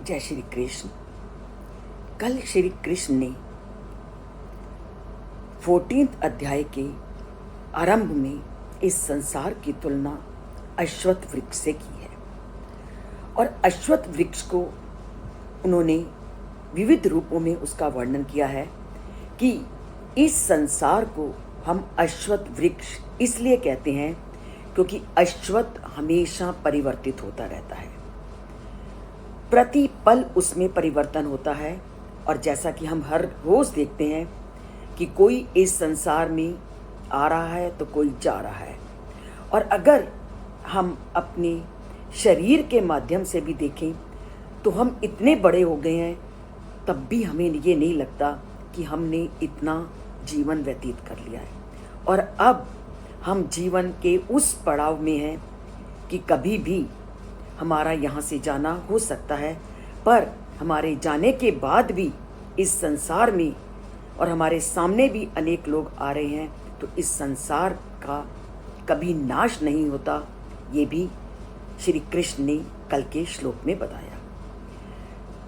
जय श्री कृष्ण। कल श्री कृष्ण ने 14 अध्याय के आरंभ में इस संसार की तुलना अश्वत्थ वृक्ष से की है और अश्वत्थ वृक्ष को उन्होंने विविध रूपों में उसका वर्णन किया है कि इस संसार को हम अश्वत्थ वृक्ष इसलिए कहते हैं क्योंकि अश्वत्थ हमेशा परिवर्तित होता रहता है, प्रति पल उसमें परिवर्तन होता है। और जैसा कि हम हर रोज देखते हैं कि कोई इस संसार में आ रहा है तो कोई जा रहा है, और अगर हम अपने शरीर के माध्यम से भी देखें तो हम इतने बड़े हो गए हैं तब भी हमें ये नहीं लगता कि हमने इतना जीवन व्यतीत कर लिया है। और अब हम जीवन के उस पड़ाव में हैं कि कभी भी हमारा यहाँ से जाना हो सकता है, पर हमारे जाने के बाद भी इस संसार में और हमारे सामने भी अनेक लोग आ रहे हैं, तो इस संसार का कभी नाश नहीं होता। ये भी श्री कृष्ण ने कल के श्लोक में बताया।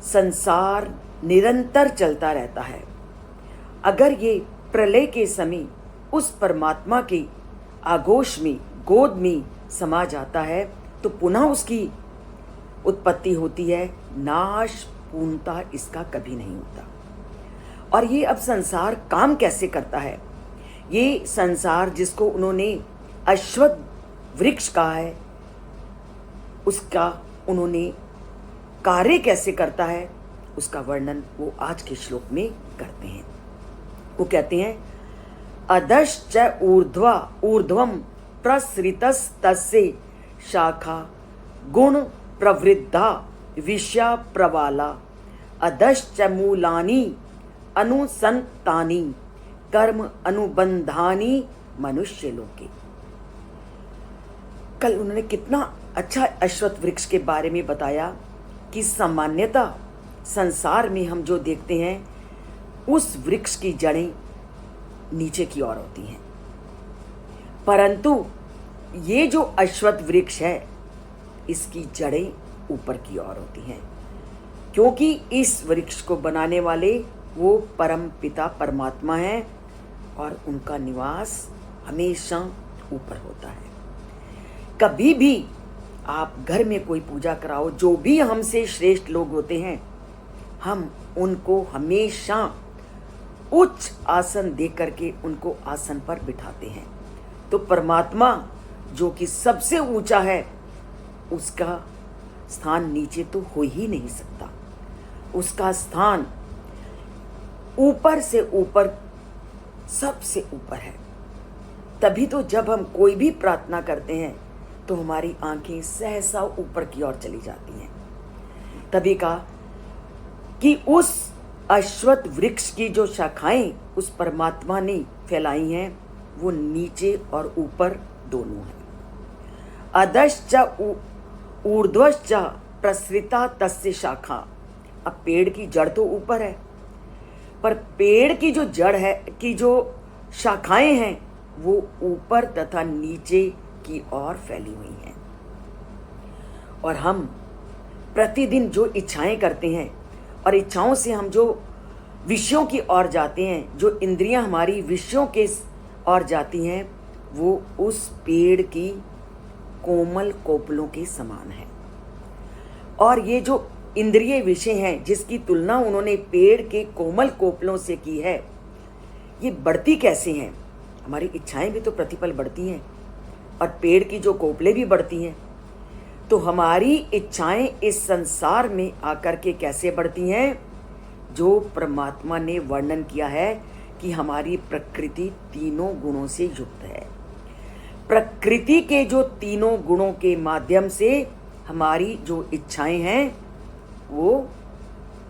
संसार निरंतर चलता रहता है। अगर ये प्रलय के समय उस परमात्मा के आगोश में गोद में समा जाता है तो पुनः उसकी उत्पत्ति होती है। नाश पूर्णता इसका कभी नहीं होता। और ये अब संसार काम कैसे करता है? ये संसार जिसको उन्होंने अश्वत्थ वृक्ष कहा है, उसका उन्होंने कार्य कैसे करता है उसका वर्णन वो आज के श्लोक में करते हैं। वो कहते हैं, अधश्च ऊर्ध्वम प्रसृतस्तस्य शाखा गुण प्रवृद्धा विषया प्रवाला अधश्च मूलानि अनुसंतानि कर्म अनुबंधानि मनुष्य लोके। कल उन्होंने कितना अच्छा अश्वत्थ वृक्ष के बारे में बताया कि सामान्यतः संसार में हम जो देखते हैं उस वृक्ष की जड़ें नीचे की ओर होती हैं, परंतु ये जो अश्वत्थ वृक्ष है इसकी जड़ें ऊपर की ओर होती हैं, क्योंकि इस वृक्ष को बनाने वाले वो परम पिता परमात्मा हैं और उनका निवास हमेशा ऊपर होता है। कभी भी आप घर में कोई पूजा कराओ, जो भी हमसे श्रेष्ठ लोग होते हैं, हम उनको हमेशा उच्च आसन दे करके उनको आसन पर बिठाते हैं। तो परमात्मा जो कि सबसे ऊंचा है उसका स्थान नीचे तो हो ही नहीं सकता। उसका स्थान ऊपर से ऊपर, सबसे ऊपर है। तभी तो जब हम कोई भी प्रार्थना करते हैं तो हमारी आंखें सहसा ऊपर की ओर चली जाती हैं। तभी कहा कि उस अश्वत्थ वृक्ष की जो शाखाएं उस परमात्मा ने फैलाई हैं वो नीचे और ऊपर दोनों हैं। अधश्च ऊर्ध्वश्च प्रसृता तस्य शाखा। अब पेड़ की जड़ तो ऊपर है, पर पेड़ की जो जड़ है की जो शाखाएं हैं वो ऊपर तथा नीचे की ओर फैली हुई हैं। और हम प्रतिदिन जो इच्छाएं करते हैं और इच्छाओं से हम जो विषयों की ओर जाते हैं, जो इंद्रियां हमारी विषयों के ओर जाती हैं, वो उस पेड़ की कोमल कोपलों के समान है। और ये जो इंद्रिय विषय हैं जिसकी तुलना उन्होंने पेड़ के कोमल कोपलों से की है, ये बढ़ती कैसे हैं? हमारी इच्छाएं भी तो प्रतिपल बढ़ती हैं और पेड़ की जो कोपलें भी बढ़ती हैं। तो हमारी इच्छाएं इस संसार में आकर के कैसे बढ़ती हैं? जो परमात्मा ने वर्णन किया है कि हमारी प्रकृति तीनों गुणों से युक्त है। प्रकृति के जो तीनों गुणों के माध्यम से हमारी जो इच्छाएं हैं वो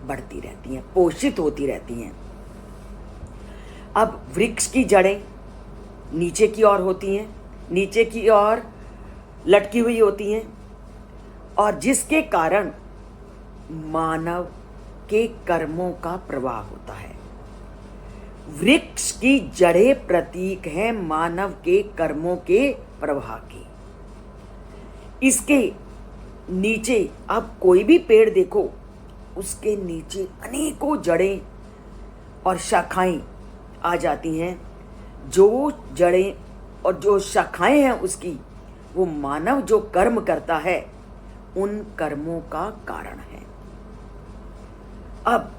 बढ़ती रहती हैं, पोषित होती रहती हैं। अब वृक्ष की जड़ें नीचे की ओर होती हैं, नीचे की ओर लटकी हुई होती हैं, और जिसके कारण मानव के कर्मों का प्रवाह होता है। वृक्ष की जड़ें प्रतीक हैं मानव के कर्मों के प्रवाह की। इसके नीचे आप कोई भी पेड़ देखो उसके नीचे अनेकों जड़ें और शाखाएं आ जाती हैं। जो जड़ें और जो शाखाएं हैं उसकी, वो मानव जो कर्म करता है उन कर्मों का कारण है। अब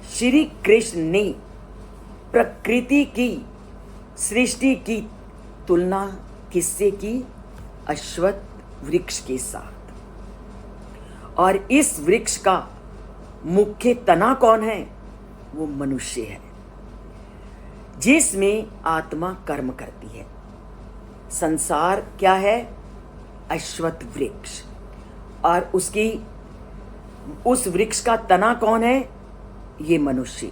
श्री कृष्ण ने प्रकृति की सृष्टि की तुलना किससे की? अश्वत्थ वृक्ष के साथ। और इस वृक्ष का मुख्य तना कौन है? वो मनुष्य है, जिसमें आत्मा कर्म करती है। संसार क्या है? अश्वत्थ वृक्ष। और उस वृक्ष का तना कौन है? ये मनुष्य।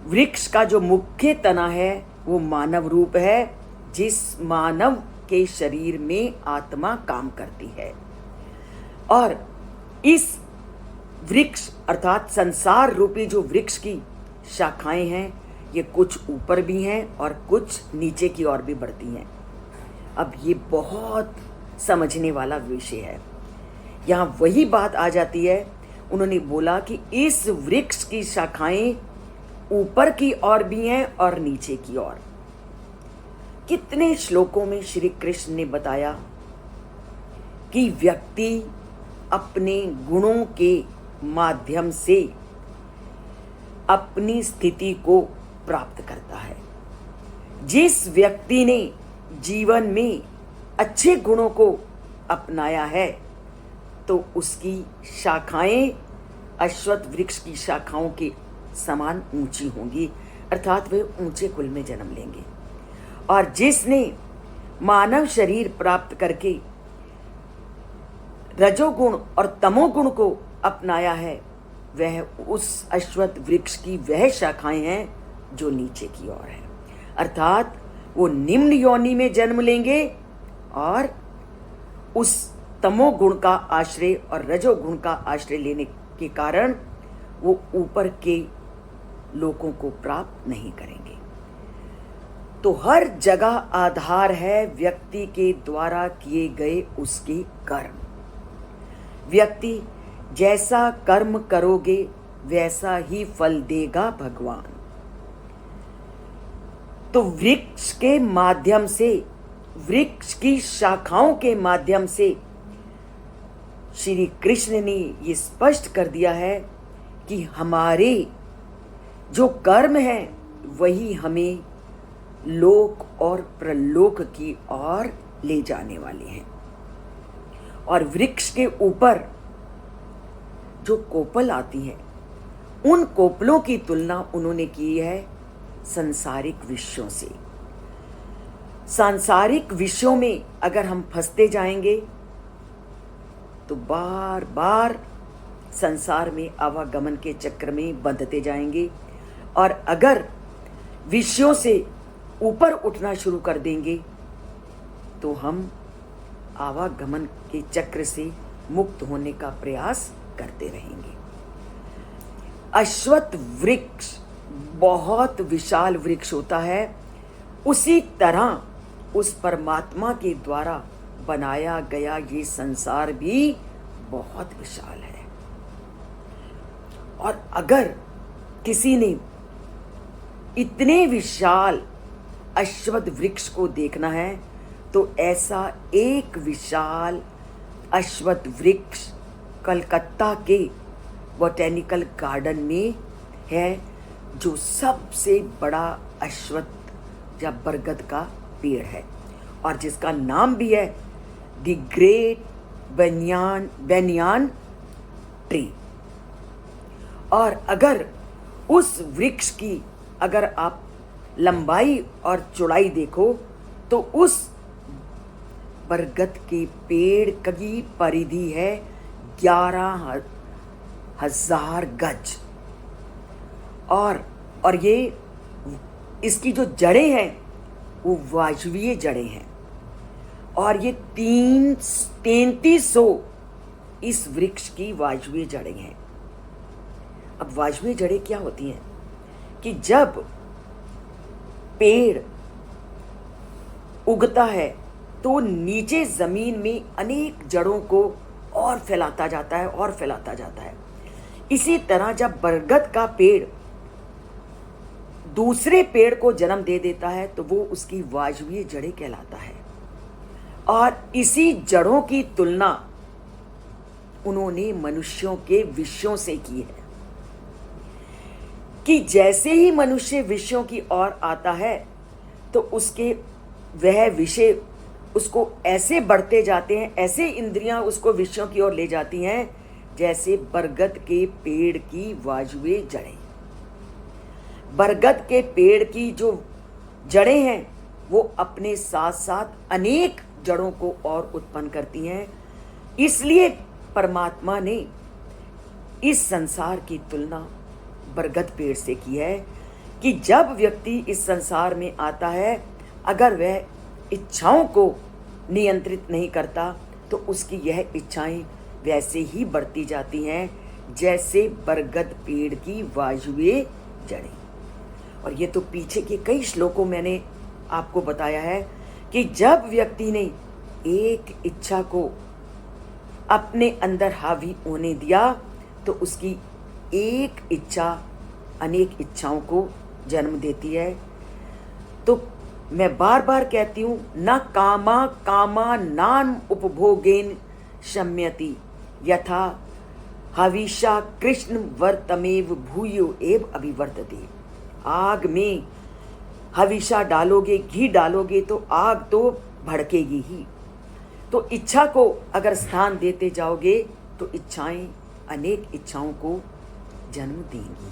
वृक्ष का जो मुख्य तना है वो मानव रूप है, जिस मानव के शरीर में आत्मा काम करती है। और इस वृक्ष अर्थात संसार रूपी जो वृक्ष की शाखाएं हैं, ये कुछ ऊपर भी हैं और कुछ नीचे की ओर भी बढ़ती हैं। अब ये बहुत समझने वाला विषय है। यहाँ वही बात आ जाती है, उन्होंने बोला कि इस वृक्ष की शाखाएं ऊपर की ओर भी हैं और नीचे की ओर। कितने श्लोकों में श्री कृष्ण ने बताया कि व्यक्ति अपने गुणों के माध्यम से अपनी स्थिति को प्राप्त करता है। जिस व्यक्ति ने जीवन में अच्छे गुणों को अपनाया है तो उसकी शाखाएं अश्वत्थ वृक्ष की शाखाओं के समान ऊंची होंगी, अर्थात वे ऊंचे कुल में जन्म लेंगे। और जिसने मानव शरीर प्राप्त करके रजोगुण और तमोगुण को अपनाया है, वह उस अश्वत्थ वृक्ष की वह शाखाएं हैं जो नीचे की ओर है, अर्थात वो निम्न योनि में जन्म लेंगे और उस तमोगुण का आश्रय और रजोगुण का आश्रय लेने के कारण वो ऊपर के लोकों को प्राप्त नहीं करेंगे। तो हर जगह आधार है व्यक्ति के द्वारा किए गए उसके कर्म। व्यक्ति जैसा कर्म करोगे वैसा ही फल देगा भगवान। तो वृक्ष के माध्यम से, वृक्ष की शाखाओं के माध्यम से श्री कृष्ण ने ये स्पष्ट कर दिया है कि हमारे जो कर्म हैं वही हमें लोक और प्रलोक की ओर ले जाने वाले हैं। और वृक्ष के ऊपर जो कोपल आती है, उन कोपलों की तुलना उन्होंने की है सांसारिक विषयों से। सांसारिक विषयों में अगर हम फंसते जाएंगे तो बार बार संसार में आवागमन के चक्र में बंधते जाएंगे। और अगर विषयों से ऊपर उठना शुरू कर देंगे तो हम आवागमन के चक्र से मुक्त होने का प्रयास करते रहेंगे। अश्वत्थ वृक्ष बहुत विशाल वृक्ष होता है, उसी तरह उस परमात्मा के द्वारा बनाया गया ये संसार भी बहुत विशाल है। और अगर किसी ने इतने विशाल अश्वत्थ वृक्ष को देखना है तो ऐसा एक विशाल अश्वत्थ वृक्ष कलकत्ता के बॉटेनिकल गार्डन में है, जो सबसे बड़ा अश्वत्थ या बरगद का पेड़ है और जिसका नाम भी है द ग्रेट बेनियान ट्री। और अगर उस वृक्ष की अगर आप लंबाई और चौड़ाई देखो तो उस बरगद के पेड़ की परिधि है 11,000 गज। और ये इसकी जो जड़ें हैं वो वायवीय जड़ें हैं और ये 3300 इस वृक्ष की वायवीय जड़ें हैं। अब वायवीय जड़ें क्या होती हैं कि जब पेड़ उगता है तो नीचे जमीन में अनेक जड़ों को और फैलाता जाता है और फैलाता जाता है। इसी तरह जब बरगद का पेड़ दूसरे पेड़ को जन्म दे देता है तो वो उसकी वाजवीय जड़ें कहलाता है। और इसी जड़ों की तुलना उन्होंने मनुष्यों के विषयों से की है कि जैसे ही मनुष्य विषयों की ओर आता है तो उसके वह विषय उसको ऐसे बढ़ते जाते हैं, ऐसे इंद्रियां उसको विषयों की ओर ले जाती हैं जैसे बरगद के पेड़ की वाजवीय जड़ें। बरगद के पेड़ की जो जड़ें हैं वो अपने साथ साथ अनेक जड़ों को और उत्पन्न करती हैं। इसलिए परमात्मा ने इस संसार की तुलना बरगद पेड़ से की है कि जब व्यक्ति इस संसार में आता है, अगर वह इच्छाओं को नियंत्रित नहीं करता तो उसकी यह इच्छाएं वैसे ही बढ़ती जाती हैं जैसे बरगद पेड़ की वाजवीय जड़ें। और ये तो पीछे के कई श्लोकों मैंने आपको बताया है कि जब व्यक्ति ने एक इच्छा को अपने अंदर हावी होने दिया तो उसकी एक इच्छा अनेक इच्छाओं को जन्म देती है। तो मैं बार बार कहती हूँ, न कामा कामा नान उपभोगेन शम्यति यथा हविषा कृष्ण वर्तमेव भूयो एव अभिवर्तते। आग में हविषा डालोगे, घी डालोगे तो आग तो भड़केगी ही। तो इच्छा को अगर स्थान देते जाओगे तो इच्छाएं अनेक इच्छाओं को जन्म देंगी।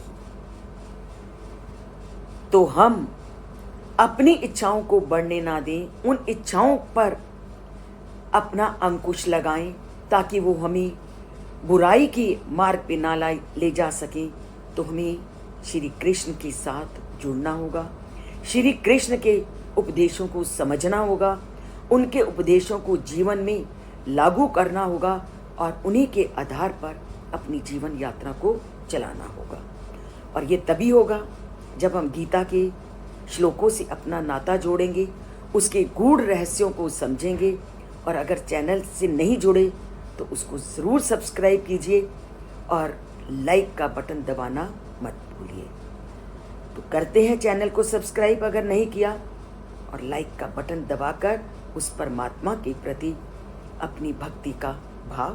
तो हम अपनी इच्छाओं को बढ़ने ना दें, उन इच्छाओं पर अपना अंकुश लगाएं ताकि वो हमें बुराई की मार्ग पे ना ले जा सकें। तो हमें श्री कृष्ण के साथ जुड़ना होगा, श्री कृष्ण के उपदेशों को समझना होगा, उनके उपदेशों को जीवन में लागू करना होगा और उन्हीं के आधार पर अपनी जीवन यात्रा को चलाना होगा। और ये तभी होगा जब हम गीता के श्लोकों से अपना नाता जोड़ेंगे, उसके गूढ़ रहस्यों को समझेंगे। और अगर चैनल से नहीं जुड़े तो उसको ज़रूर सब्सक्राइब कीजिए और लाइक का बटन दबाना मत भूलिए। तो करते हैं चैनल को सब्सक्राइब अगर नहीं किया, और लाइक का बटन दबाकर उस परमात्मा के प्रति अपनी भक्ति का भाव